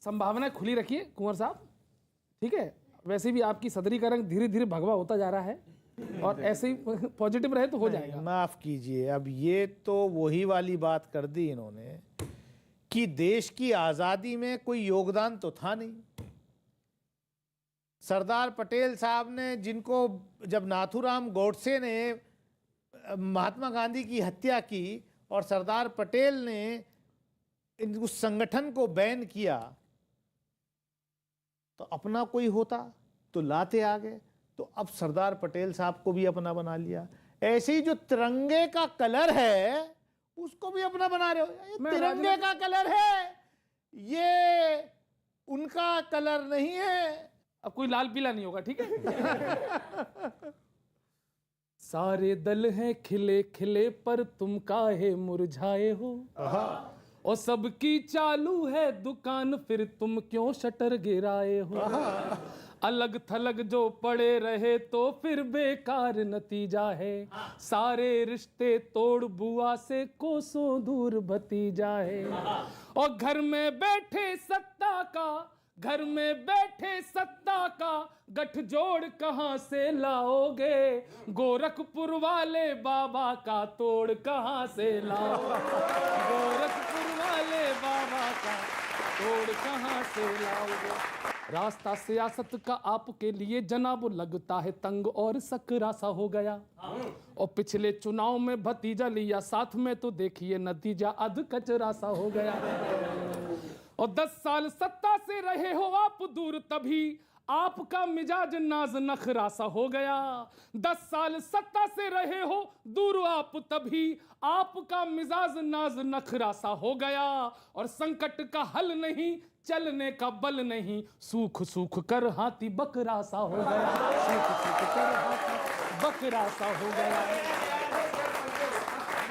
संभावना खुली रखिए कुंवर साहब, ठीक है। वैसे भी आपकी सदरी का रंग धीरे धीरे भगवा होता जा रहा है, और ऐसे ही पॉजिटिव रहे तो हो जाएगा। माफ कीजिए, अब ये तो वही वाली बात कर दी इन्होंने कि देश की आजादी में कोई योगदान तो था नहीं। सरदार पटेल साहब ने, जिनको जब नाथूराम गोडसे ने महात्मा गांधी की हत्या की और सरदार पटेल ने उस संगठन को बैन किया, तो अपना कोई होता तो लाते आ गए। तो अब सरदार पटेल साहब को भी अपना बना लिया। ऐसे ही जो तिरंगे का कलर है उसको भी अपना बना रहे हो। ये तिरंगे का कलर है, ये उनका कलर नहीं है। अब कोई लाल पीला नहीं होगा, ठीक है। सारे दल हैं खिले खिले पर तुम काहे मुरझाए हो, और सबकी चालू है दुकान फिर तुम क्यों शटर गिराए हो। अलग थलग जो पड़े रहे तो फिर बेकार नतीजा है, सारे रिश्ते तोड़ बुआ से कोसों दूर भतीजा है। और घर में बैठे सत्ता का गठजोड़ कहां से लाओगे, गोरखपुर वाले बाबा का तोड़ कहां से लाओगे, गोरखपुर वाले बाबा का तोड़ कहां से लाओगे। रास्ता सियासत का आपके लिए जनाब लगता है तंग और सकरा सा हो गया, और पिछले चुनाव में भतीजा लिया साथ में तो देखिए नतीजा अध कचरा सा हो गया। और 10 साल सत्ता से रहे हो आप दूर, तभी आपका मिजाज नाज नखरा सा हो गया। 10 साल सत्ता से रहे हो दूर आप, तभी आपका मिजाज नाज नखरा सा हो गया। और संकट का हल नहीं, चलने का बल नहीं, सूख सूख कर हाथी बकरा सा हो गया, सूख सूख कर हाथी बकरा सा हो गया।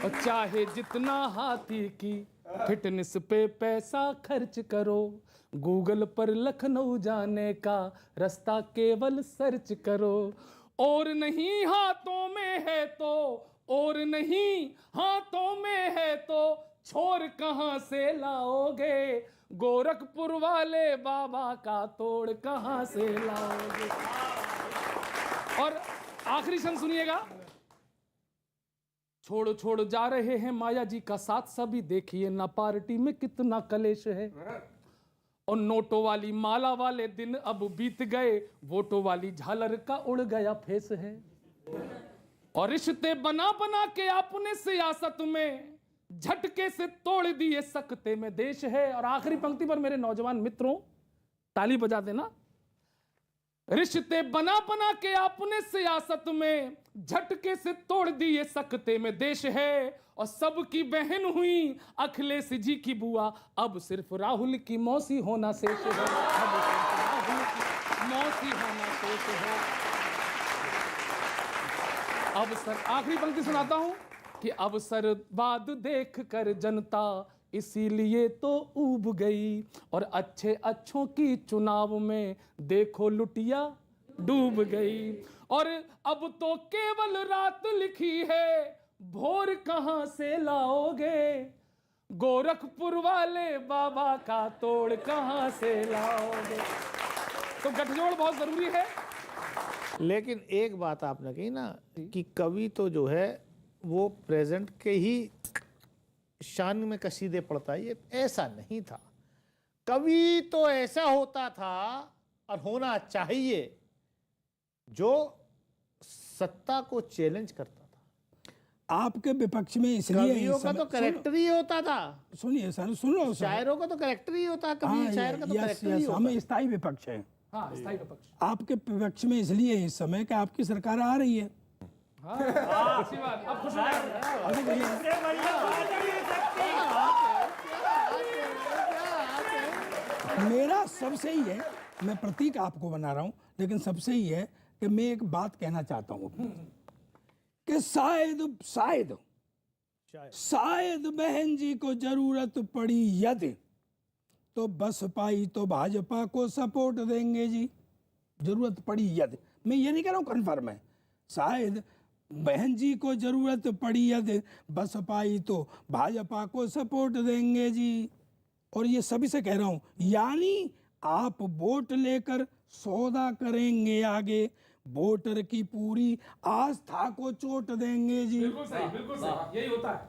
और चाहे जितना हाथी की फिटनेस पे पैसा खर्च करो, गूगल पर लखनऊ जाने का रास्ता केवल सर्च करो। और नहीं हाथों में है तो, और नहीं हाथों में है तो छोर कहां से लाओगे, गोरखपुर वाले बाबा का तोड़ कहां से लाओगे। और आखिरी शब्द सुनिएगा, छोड़ छोड़ जा रहे हैं माया जी का साथ, सभी देखिए ना पार्टी में कितना कलेश है। और नोटों वाली माला वाले दिन अब बीत गए, वोटों वाली झालर का उड़ गया फेस है। और रिश्ते बना बना के आपने सियासत में झटके से तोड़ दिए, सकते में देश है। और आखिरी पंक्ति पर मेरे नौजवान मित्रों ताली बजा देना। रिश्ते बना बना के आपने सियासत में झटके से तोड़ दिए, सकते में देश है। और सबकी बहन हुई अखिलेश जी की बुआ, अब सिर्फ राहुल की मौसी होना शेष है, अब सिर्फ राहुल की मौसी होना शेष है। अब सर आखिरी पंक्ति सुनाता हूं कि अवसरवाद देख कर जनता इसीलिए तो ऊब गई, और अच्छे अच्छों की चुनाव में देखो लुटिया डूब गई। और अब तो केवल रात लिखी है, भोर कहां से लाओगे, गोरखपुर वाले बाबा का तोड़ कहां से लाओगे। तो गठजोड़ बहुत जरूरी है। लेकिन एक बात आपने कही ना कि कवि तो जो है वो प्रेजेंट के ही शान में कसीदे पढ़ता है, ये ऐसा नहीं था। कवि तो ऐसा होता था और होना चाहिए जो सत्ता को चैलेंज करता था। आपके विपक्ष में इसलिए कवियों का तो कैरेक्टर ही होता था। सुनिए सर, सुन लो। शायरों का तो कैरेक्टर ही होता है, कवि शायर का तो कैरेक्टर ही होता है। हमें स्थायी विपक्ष है। हाँ, स्थायी विपक्ष। आपके विपक्ष में इसलिए इस समय कि आपकी सरकार आ रही है। अच्छी बात, अब खुश मेरा सबसे ही है, मैं प्रतीक आपको बना रहा हूं, लेकिन सबसे ही है कि मैं एक बात कहना चाहता हूं कि शायद बहन जी को जरूरत पड़ी यदि, तो बस पाई तो भाजपा को सपोर्ट देंगे जी। जरूरत पड़ी यदि, मैं ये नहीं कह रहा हूं कन्फर्म है, शायद बहन जी को जरूरत पड़ी यदि, बस पाई तो भाजपा को सपोर्ट देंगे जी। और ये सभी से कह रहा हूं, यानी आप वोट लेकर सौदा करेंगे आगे, वोटर की पूरी आस्था को चोट देंगे जी। बिल्कुल सही, यही होता है।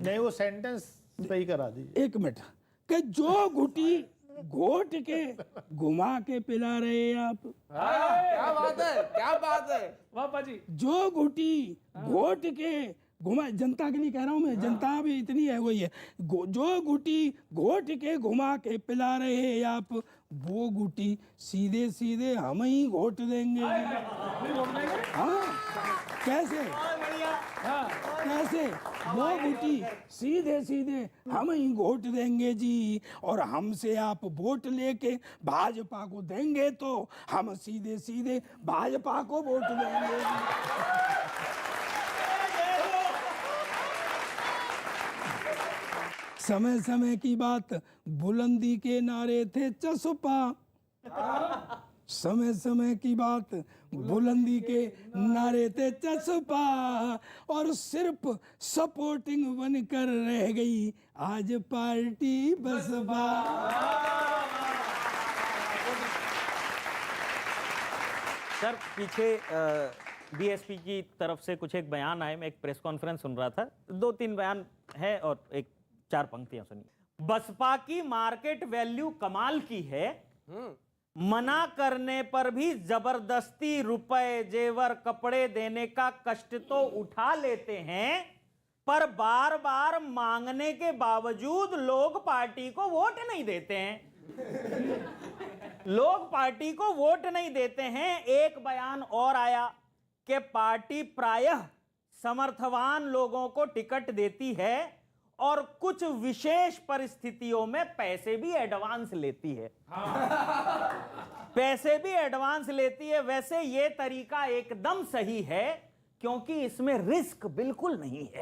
नहीं, वो सेंटेंस सही करा दीजिए। एक मिनट, कि जो घुटी घोट के घुमा के पिला रहे आप, क्या बात है, क्या बात है। वाह पाजी। जो घुटी घोट के घुमा, जनता के लिए कह रहा हूं मैं, जनता भी इतनी है वही है, जो गुटी घोट के घुमा के पिला रहे हैं आप, वो गुटी सीधे सीधे हम ही घोट देंगे। हाँ, कैसे कैसे वो गुटी सीधे सीधे हम ही घोट देंगे जी, और हमसे आप वोट लेके भाजपा को देंगे तो हम सीधे सीधे भाजपा को वोट देंगे। समय समय की बात, बुलंदी के नारे थे चसपा, समय समय की बात, बुलंदी के नारे थे चसपा, और सिर्फ सपोर्टिंग बनकर रह गई आज पार्टी बसपा। सर पीछे बीएसपी की तरफ से कुछ एक बयान आए, मैं एक प्रेस कॉन्फ्रेंस सुन रहा था, 2-3 बयान है और एक 4 पंक्तियां सुनिए। बसपा की मार्केट वैल्यू कमाल की है, मना करने पर भी जबरदस्ती रुपए जेवर कपड़े देने का कष्ट तो उठा लेते हैं, पर बार बार मांगने के बावजूद लोग पार्टी को वोट नहीं देते हैं। लोग पार्टी को वोट नहीं देते हैं। एक बयान और आया कि पार्टी प्रायः समर्थवान लोगों को टिकट देती है और कुछ विशेष परिस्थितियों में पैसे भी एडवांस लेती है। पैसे भी एडवांस लेती है। वैसे ये तरीका एकदम सही है, क्योंकि इसमें रिस्क बिल्कुल नहीं है।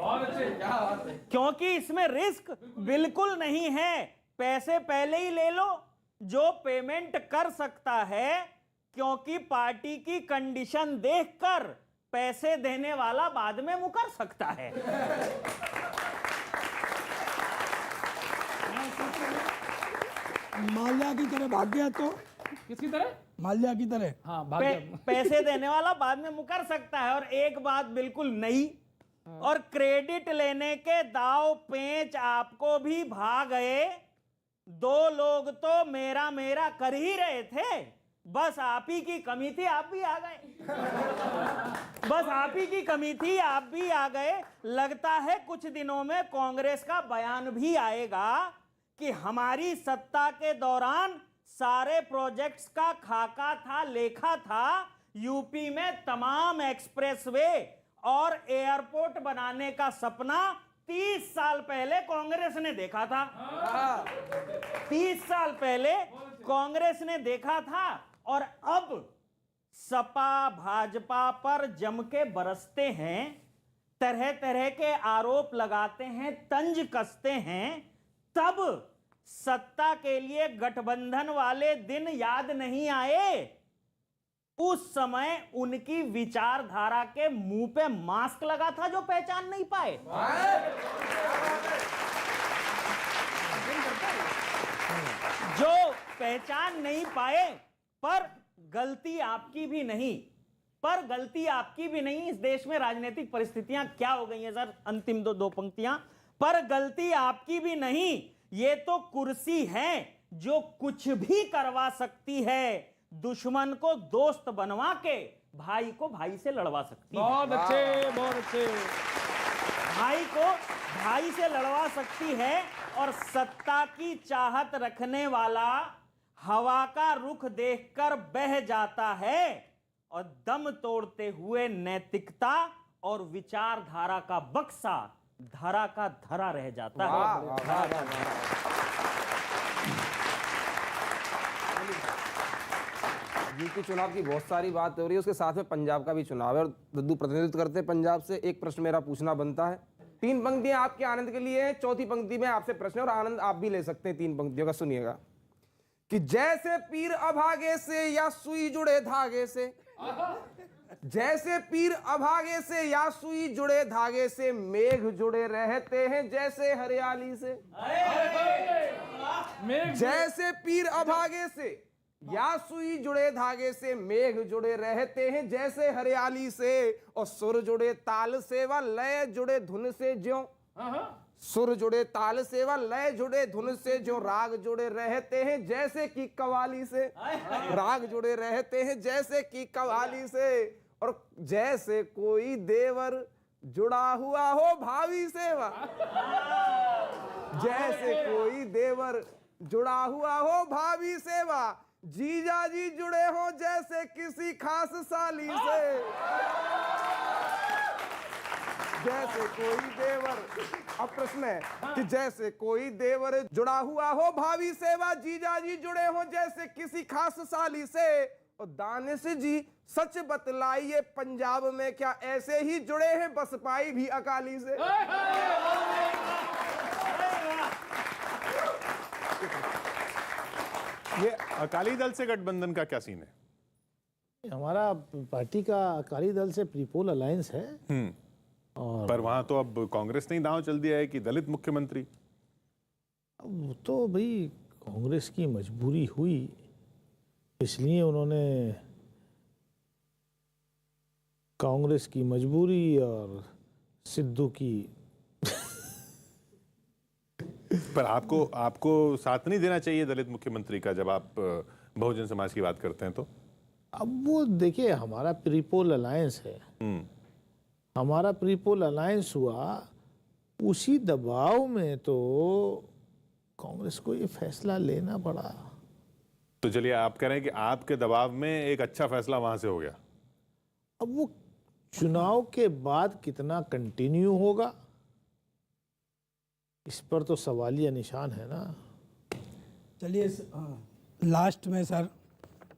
क्योंकि इसमें रिस्क बिल्कुल नहीं है। पैसे पहले ही ले लो, जो पेमेंट कर सकता है, क्योंकि पार्टी की कंडीशन देखकर पैसे देने वाला बाद में मुकर सकता है। माल्या की तरह भाग गया तो, किसकी तरह? माल्या की तरह। हाँ, भाग गया। पैसे देने वाला बाद में मुकर सकता है। और एक बात बिल्कुल नई, और क्रेडिट लेने के दाव पेंच आपको भी भा गए। 2 लोग तो मेरा मेरा कर ही रहे थे, बस आप ही की कमी थी, आप भी आ गए। बस आप ही की कमी थी, आप भी आ गए। लगता है कुछ दिनों में कांग्रेस का बयान भी आएगा कि हमारी सत्ता के दौरान सारे प्रोजेक्ट्स का खाका था, लेखा था। यूपी में तमाम एक्सप्रेसवे और एयरपोर्ट बनाने का सपना 30 साल पहले कांग्रेस ने देखा था। 30 साल पहले कांग्रेस ने देखा था, और अब सपा भाजपा पर जम के बरसते हैं, तरह तरह के आरोप लगाते हैं, तंज कसते हैं। तब सत्ता के लिए गठबंधन वाले दिन याद नहीं आए? उस समय उनकी विचारधारा के मुंह पे मास्क लगा था, जो पहचान नहीं पाए। जो पहचान नहीं पाए। पर गलती आपकी भी नहीं, पर गलती आपकी भी नहीं। इस देश में राजनीतिक परिस्थितियां क्या हो गई हैं सर, अंतिम दो पंक्तियां। पर गलती आपकी भी नहीं, ये तो कुर्सी है जो कुछ भी करवा सकती है। दुश्मन को दोस्त बनवा के भाई को भाई से लड़वा सकती है। बहुत अच्छे, बहुत अच्छे। भाई को भाई से लड़वा सकती है। और सत्ता की चाहत रखने वाला हवा का रुख देखकर बह जाता है, और दम तोड़ते हुए नैतिकता और विचारधारा का बक्सा धरा का धरा रह जाता है। यूपी चुनाव की बहुत सारी बात हो रही है, उसके साथ में पंजाब का भी चुनाव है, और दद्दू प्रतिनिधित्व करते हैं पंजाब से। एक प्रश्न मेरा पूछना बनता है। 3 पंक्तियां आपके आनंद के लिए हैं। चौथी पंक्ति में आपसे प्रश्न है, और आनंद आप भी ले सकते हैं 3 पंक्तियों का। सुनिएगा कि जैसे पीर अभागे से या सुई जुड़े धागे से, जैसे पीर अभागे से या सुई जुड़े धागे से, मेघ जुड़े रहते हैं जैसे हरियाली से। मेघ जैसे पीर अभागे से या सुई जुड़े धागे से मेघ जुड़े रहते हैं जैसे हरियाली से, और सुर जुड़े ताल से व लय जुड़े धुन से ज्यों, सुर जुड़े ताल से व लय जुड़े धुन से जो राग जुड़े रहते हैं जैसे कि कवाली से, राग जुड़े रहते हैं जैसे कि कवाली से, और जैसे कोई देवर जुड़ा हुआ हो भावी से वा, जैसे कोई देवर जुड़ा हुआ हो भाभी से वा, जीजा जी जुड़े हो जैसे किसी खास साली से, जैसे कोई देवर, अब प्रश्न है कि जैसे कोई देवर जुड़ा हुआ हो भाभी से वा, जीजा जी जुड़े हो जैसे किसी खास साली से, और दानिश जी सच बतलाइए पंजाब में क्या ऐसे ही जुड़े हैं बसपाई भी अकाली से? ये अकाली दल से गठबंधन का क्या सीन है? हमारा पार्टी का अकाली दल से प्रीपोल अलायंस है। और पर वहां तो अब कांग्रेस ने ही दांव चल दिया है कि दलित मुख्यमंत्री। वो तो भाई कांग्रेस की मजबूरी हुई, इसलिए उन्होंने कांग्रेस की मजबूरी और सिद्धू की पर आपको साथ नहीं देना चाहिए दलित मुख्यमंत्री का जब आप बहुजन समाज की बात करते हैं तो? अब वो देखिए, हमारा प्रीपोल अलायंस है, हमारा प्रीपोल अलायंस हुआ, उसी दबाव में तो कांग्रेस को ये फैसला लेना पड़ा। तो चलिए, आप कह रहे हैं कि आपके दबाव में एक अच्छा फैसला वहां से हो गया। अब वो चुनाव के बाद कितना कंटिन्यू होगा, इस पर तो सवालिया निशान है ना। चलिए लास्ट में सर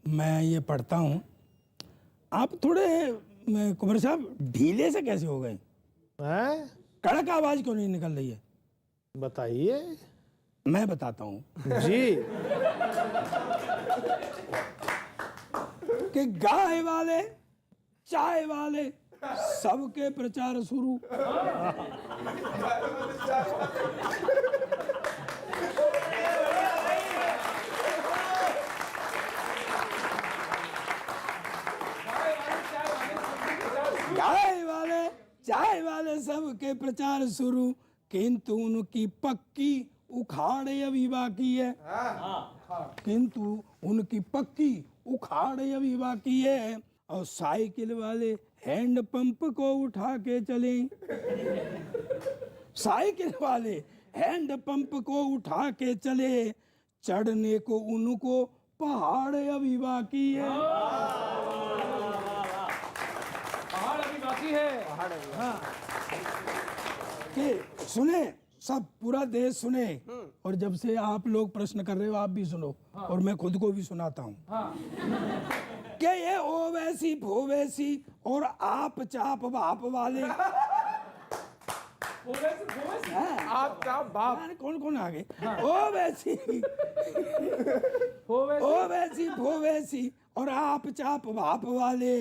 मैं ये पढ़ता हूँ, आप थोड़े कुंवर साहब ढीले से कैसे हो गए? हैं? कड़क आवाज क्यों नहीं निकल रही है? बताइए। मैं बताता हूँ जी। कि गाय वाले चाय वाले सबके प्रचार शुरू। गाय वाले चाय वाले सबके प्रचार शुरू, किंतु उनकी पक्की उखाड़ अभी बाकी है, किंतु उनकी पक्की उखाड़ अभी बाकी है। और साइकिल वाले हैंड पंप को उठा के चले, साइकिल वाले हैंड पंप को उठा के चले, चढ़ने को उनको पहाड़ अभी बाकी है। पहाड़ अभी बाकी है। हाँ कि सुने, सब पूरा देश सुने, और जब से आप लोग प्रश्न कर रहे हो आप भी सुनो, और मैं खुद को भी सुनाता हूँ कि ये ओवैसी भोवैसी और आप चाप बाप वाले। आप चाप बाप, अरे कौन कौन आ गए? ओवैसी ओवैसी भोवैसी और आप चाप बाप वाले,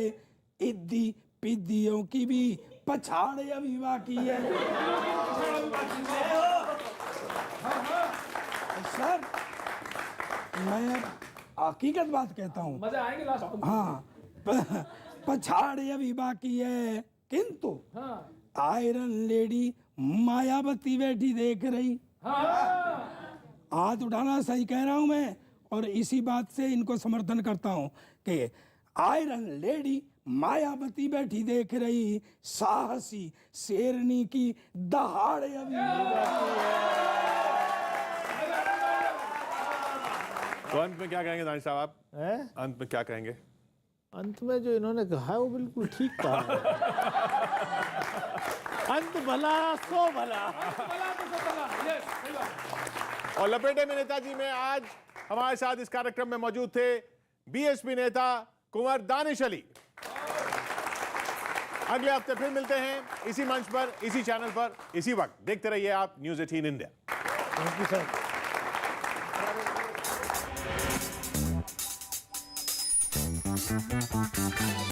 इद्दी पिद्दियों की भी पछाड़ अभी बाकी है। सर मैं हकीकत बात कहता हूँ, मजा आएंगे लास्ट में। हाँ पछाड़ अभी बाकी है, किंतु आयरन लेडी मायावती बैठी देख रही। हाथ उठाना सही कह रहा हूं मैं, और इसी बात से इनको समर्थन करता हूं कि आयरन लेडी मायावती बैठी देख रही, साहसी शेरनी की दहाड़ अभी बाकी है। तो अंत में क्या कहेंगे दानिश साहब आप? हैं? अंत में क्या कहेंगे? अंत में जो इन्होंने कहा है वो बिल्कुल ठीक कहा है। अंत भला सो भला। और लपेटे में नेताजी में आज हमारे साथ इस कार्यक्रम में मौजूद थे बीएसपी नेता कुंवर दानिश अली। अगले हफ्ते फिर मिलते हैं इसी मंच पर, इसी चैनल पर, इसी वक्त। देखते रहिए आप news 18 India. Thank you sir.